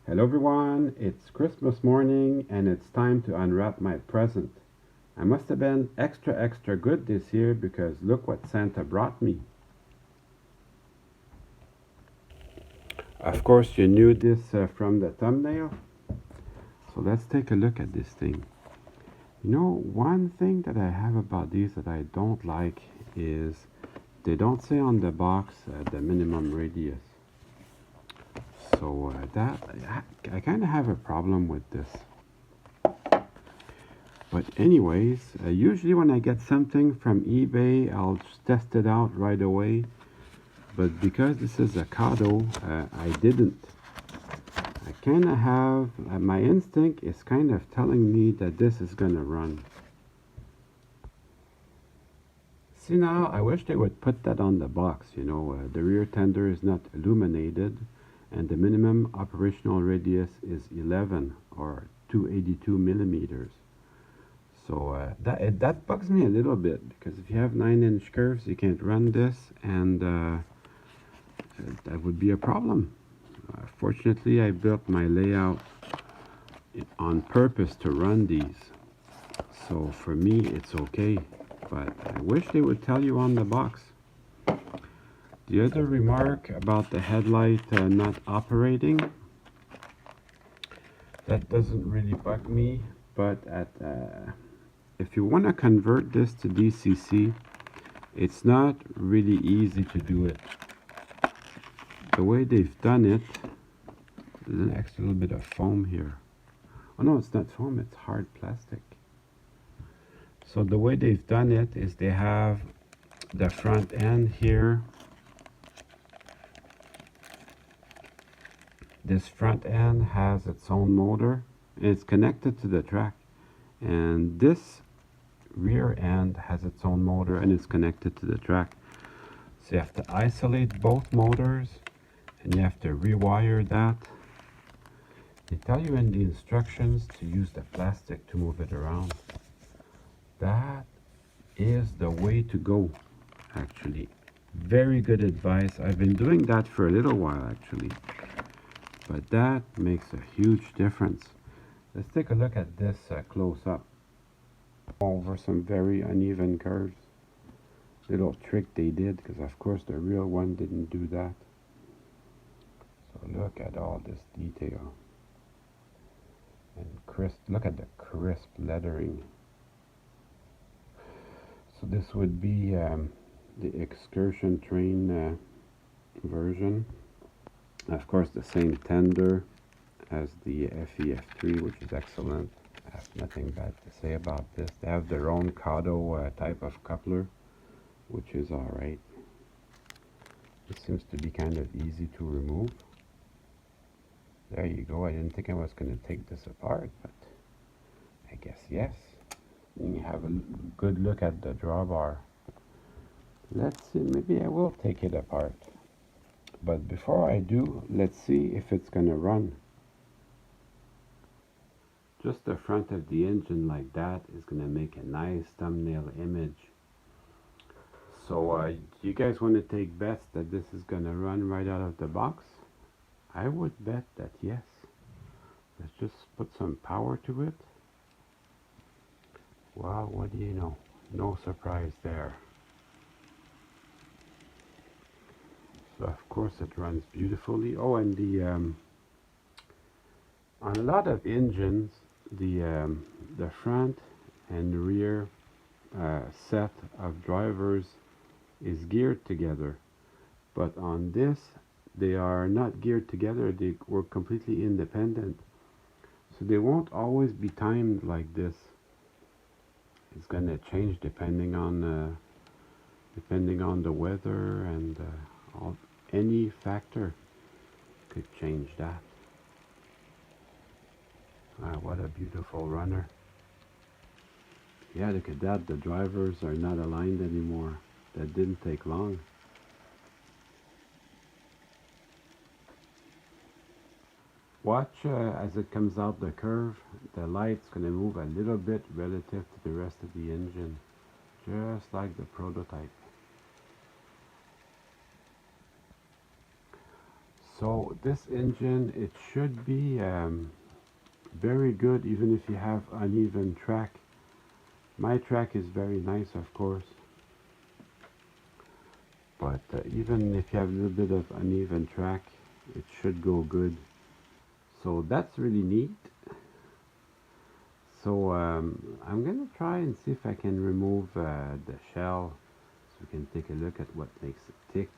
Hello everyone, it's Christmas morning and it's time to unwrap my present. I must have been extra good this year because look what Santa brought me. Of course, you knew this from the thumbnail, so let's take a look at this thing. You know, one thing that I have about these that I don't like is they don't say on the box the minimum radius. So I kind of have a problem with this. But anyways, usually when I get something from eBay, I'll just test it out right away. But because this is a Kato, I didn't. I kind of have, my instinct is kind of telling me that this is going to run. See now, I wish they would put that on the box, the rear tender is not illuminated and the minimum operational radius is 11 or 282 millimeters. So that bugs me a little bit because if you have 9-inch curves, you can't run this, and that would be a problem. Fortunately, I built my layout on purpose to run these, so for me it's okay. But I wish they would tell you on the box. The other remark about the headlight not operating, that doesn't really bug me, but if you want to convert this to DCC, it's not really easy to do it. The way they've done it, there's an extra little bit of foam here. Oh no, it's not foam, it's hard plastic. So the way they've done it is they have the front end here. This front end has its own motor. It's connected to the track. And this rear end has its own motor and it's connected to the track. So you have to isolate both motors and you have to rewire that. They tell you in the instructions to use the plastic to move it around. That is the way to go, actually. Very good advice. I've been doing that for a little while, actually. But that makes a huge difference. Let's take a look at this close up. Over some very uneven curves. Little trick they did, because of course the real one didn't do that. So look at all this detail. And crisp, look at the crisp lettering. So this would be the excursion train version. Of course, the same tender as the FEF3, which is excellent. I have nothing bad to say about this. They have their own Kato type of coupler, which is alright. It seems to be kind of easy to remove. There you go. I didn't think I was going to take this apart, but I guess yes. You can have a good look at the drawbar. Let's see, maybe I will take it apart. But before I do, let's see if it's going to run. Just the front of the engine like that is going to make a nice thumbnail image. So do you guys want to take bets that this is going to run right out of the box? I would bet that yes. Let's just put some power to it. Well, what do you know? No surprise there. So of course it runs beautifully. Oh, and on a lot of engines, the front and rear set of drivers is geared together, but on this they are not geared together. They were completely independent, so they won't always be timed like this. It's gonna change depending on the weather and any factor could change that. What a beautiful runner. Yeah, look at that. The drivers are not aligned anymore. That didn't take long. Watch as it comes out the curve. The light's going to move a little bit relative to the rest of the engine, just like the prototype. So this engine, it should be very good even if you have uneven track. My track is very nice, of course, but even if you have a little bit of uneven track, it should go good. So that's really neat. So I'm gonna try and see if I can remove the shell so we can take a look at what makes it tick.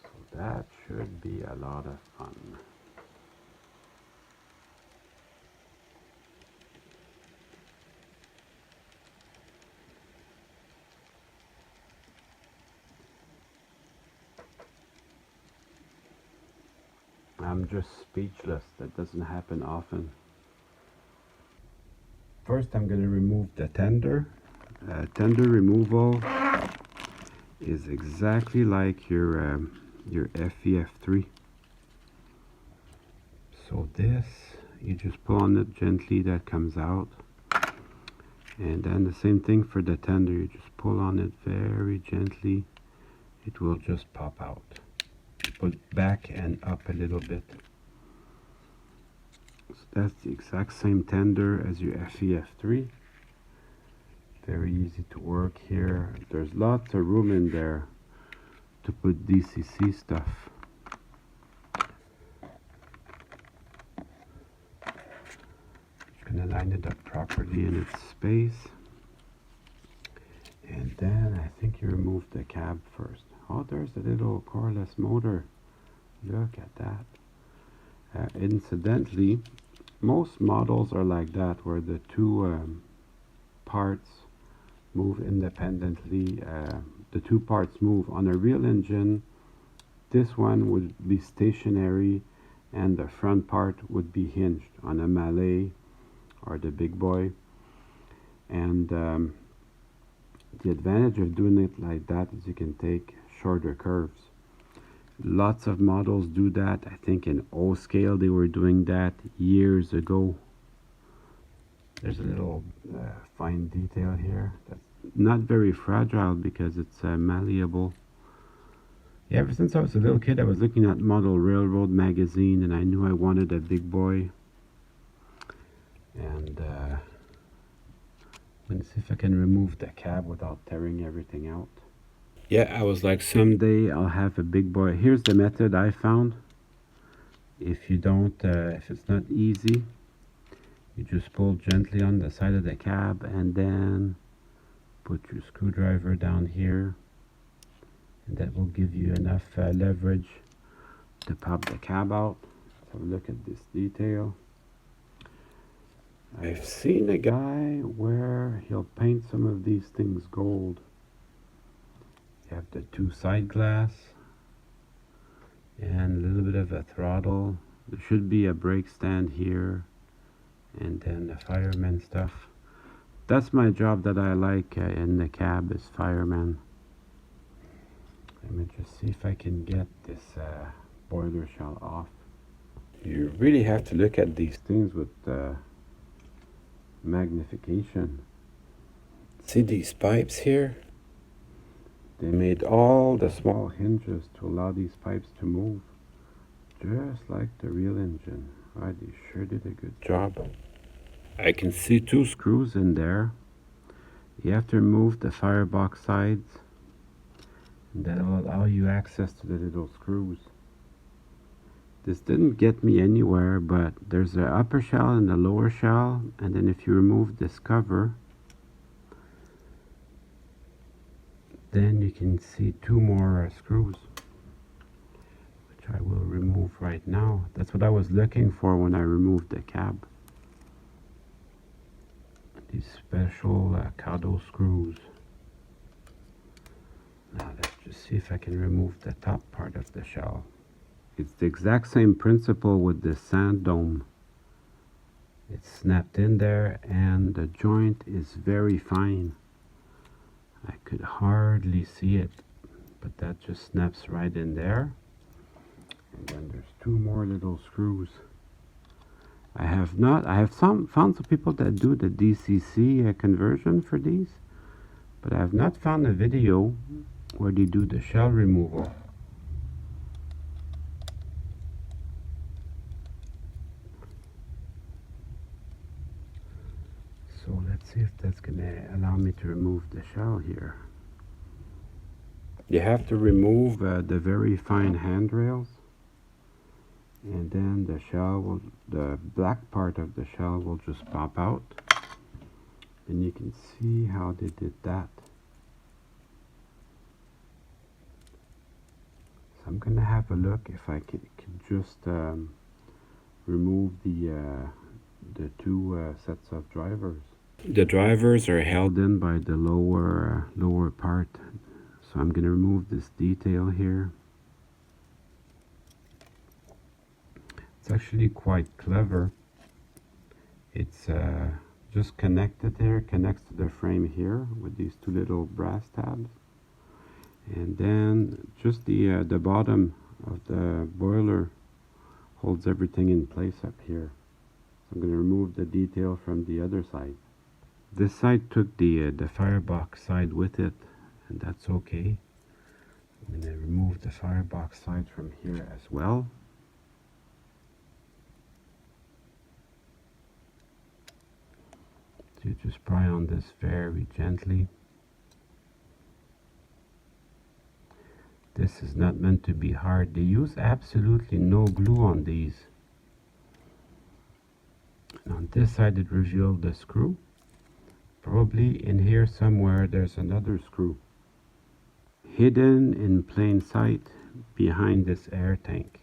So that should be a lot of fun. I'm just speechless. That doesn't happen often. First, I'm going to remove the tender. Tender removal is exactly like your FEF3. So this, you just pull on it gently, that comes out. And then the same thing for the tender. You just pull on it very gently. It will just pop out. Put back and up a little bit. So that's the exact same tender as your FEF3. Very easy to work here. There's lots of room in there to put DCC stuff. Just gonna line it up properly in its space. And then I think you remove the cab first. Oh, there's a little coreless motor. Look at that. Incidentally, most models are like that, where the two parts move independently. The two parts move. On a real engine, this one would be stationary and the front part would be hinged on a Malay or the big boy. And the advantage of doing it like that is you can take shorter curves. Lots of models do that. I think in O-scale they were doing that years ago. There's a little fine detail here that's not very fragile because it's malleable. Yeah, ever since I was a little kid, I was looking at Model Railroad magazine and I knew I wanted a big boy. And I'm gonna see if I can remove the cab without tearing everything out. Yeah, I was like, someday I'll have a big boy. Here's the method I found. If you don't, if it's not easy, you just pull gently on the side of the cab and then put your screwdriver down here. And that will give you enough leverage to pop the cab out. Let's have a look at this detail. I've seen a guy where he'll paint some of these things gold. You have the two side glass and a little bit of a throttle. There should be a brake stand here and then the fireman stuff. That's my job that I like in the cab, is fireman. Let me just see if I can get this boiler shell off. You really have to look at these things with magnification. See these pipes here? They made all the small hinges to allow these pipes to move, just like the real engine. Right, they sure did a good job. I can see two screws in there. You have to remove the firebox sides, and that will allow you access to the little screws. This didn't get me anywhere, but there's an upper shell and a lower shell, and then if you remove this cover, then you can see two more screws, which I will remove right now. That's what I was looking for when I removed the cab. These special Kado screws. Now let's just see if I can remove the top part of the shell. It's the exact same principle with the sand dome. It's snapped in there and the joint is very fine. I could hardly see it, but that just snaps right in there. And then there's two more little screws. I have found some people that do the DCC conversion for these, but I have not found a video where they do the shell removal. So let's see if that's gonna allow me to remove the shell here. You have to remove the very fine handrails, and then the black part of the shell will just pop out. And you can see how they did that. So I'm gonna have a look if I can just remove the two sets of drivers. The drivers are held in by the lower part. So I'm gonna remove this detail here. It's actually quite clever. It's just connected here, connects to the frame here with these two little brass tabs. And then just the bottom of the boiler holds everything in place up here. So I'm going to remove the detail from the other side. This side took the firebox side with it, and that's okay. I'm going to remove the firebox side from here as well. So you just pry on this very gently. This is not meant to be hard. They use absolutely no glue on these. And on this side it revealed the screw. Probably in here somewhere there's another screw hidden in plain sight behind this air tank.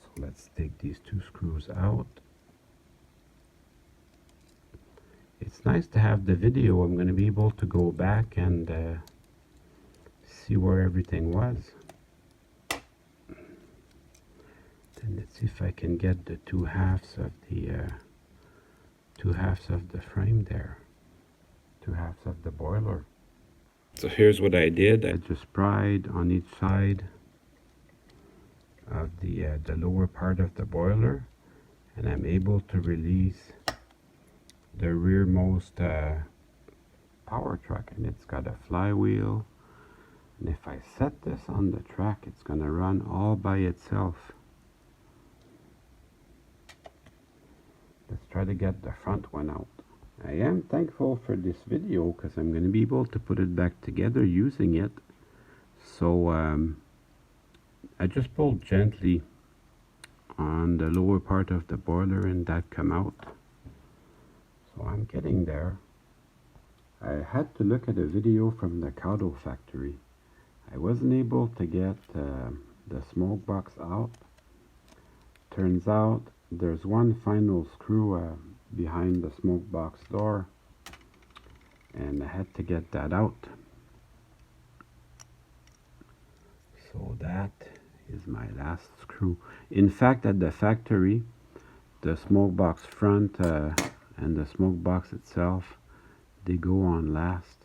So let's take these two screws out. It's nice to have the video. I'm going to be able to go back and see where everything was. Then let's see if I can get the two halves of the frame there, two halves of the boiler. So here's what I did. I just pried on each side of the lower part of the boiler, and I'm able to release the rearmost power truck, and it's got a flywheel, and if I set this on the track it's gonna run all by itself. Let's try to get the front one out. I am thankful for this video because I'm going to be able to put it back together using it. So I just pulled gently on the lower part of the boiler and that come out. So I'm getting there. I had to look at a video from the Kato factory. I wasn't able to get the smoke box out. Turns out there's one final screw behind the smoke box door, and I had to get that out. So that is my last screw. In fact, at the factory, the smoke box front and the smoke box itself, they go on last.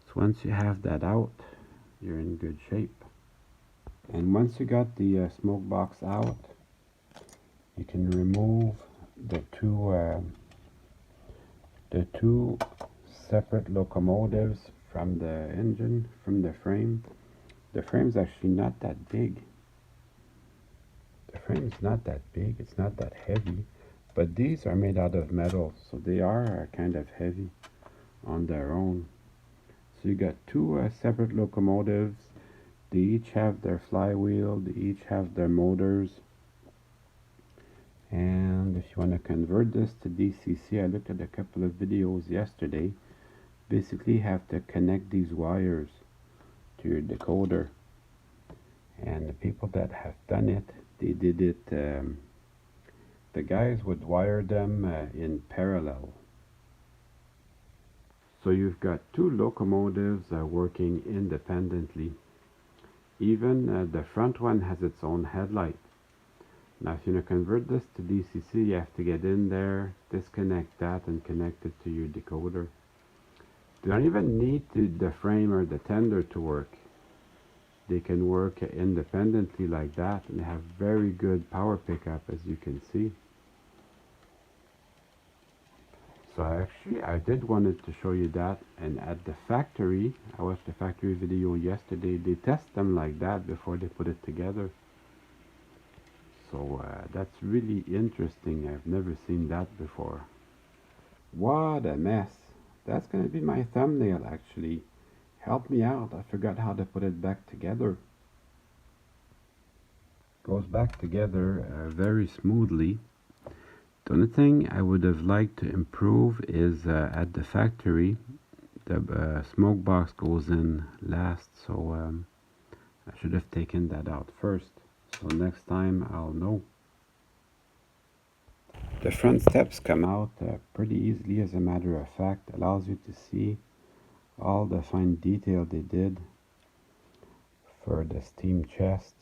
So once you have that out, you're in good shape. And once you got the smoke box out, you can remove the two separate locomotives from the engine, from the frame. The frame's actually not that big. The frame's not that big, it's not that heavy, but these are made out of metal, so they are kind of heavy on their own. So you got two separate locomotives. They each have their flywheel, they each have their motors. And if you want to convert this to DCC, I looked at a couple of videos yesterday. Basically you have to connect these wires to your decoder. And the people that have done it, they did it, the guys would wire them in parallel. So you've got two locomotives working independently. Even the front one has its own headlight. Now if you want to convert this to DCC, you have to get in there, disconnect that, and connect it to your decoder. You don't even need the frame or the tender to work. They can work independently like that, and they have very good power pickup, as you can see. So I did wanted to show you that, and at the factory, I watched the factory video yesterday, they test them like that before they put it together. So that's really interesting. I've never seen that before. What a mess. That's gonna be my thumbnail actually. Help me out. I forgot how to put it back together. Goes back together very smoothly. The only thing I would have liked to improve is at the factory the smoke box goes in last, so I should have taken that out first. So next time I'll know. The front steps come out pretty easily, as a matter of fact. Allows you to see all the fine detail they did for the steam chest,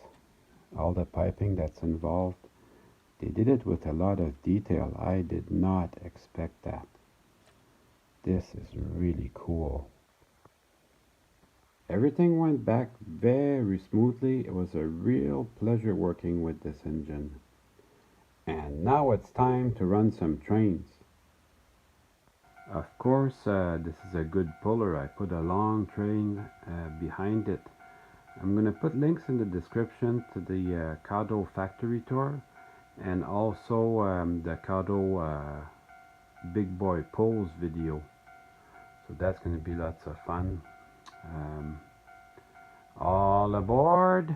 all the piping that's involved. They did it with a lot of detail. I did not expect that. This is really cool. Everything went back very smoothly. It was a real pleasure working with this engine. And now it's time to run some trains. Of course, this is a good puller. I put a long train behind it. I'm going to put links in the description to the Kado factory tour and also the Kado Big Boy Pulls video. So that's going to be lots of fun. All aboard!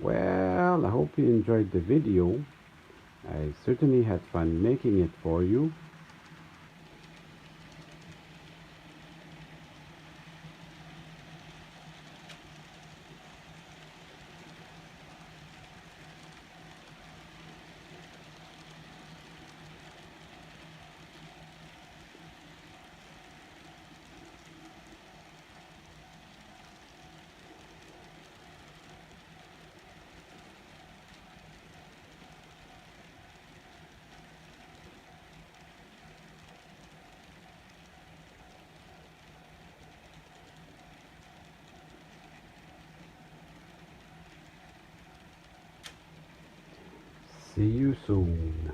Well, I hope you enjoyed the video. I certainly had fun making it for you. See you soon.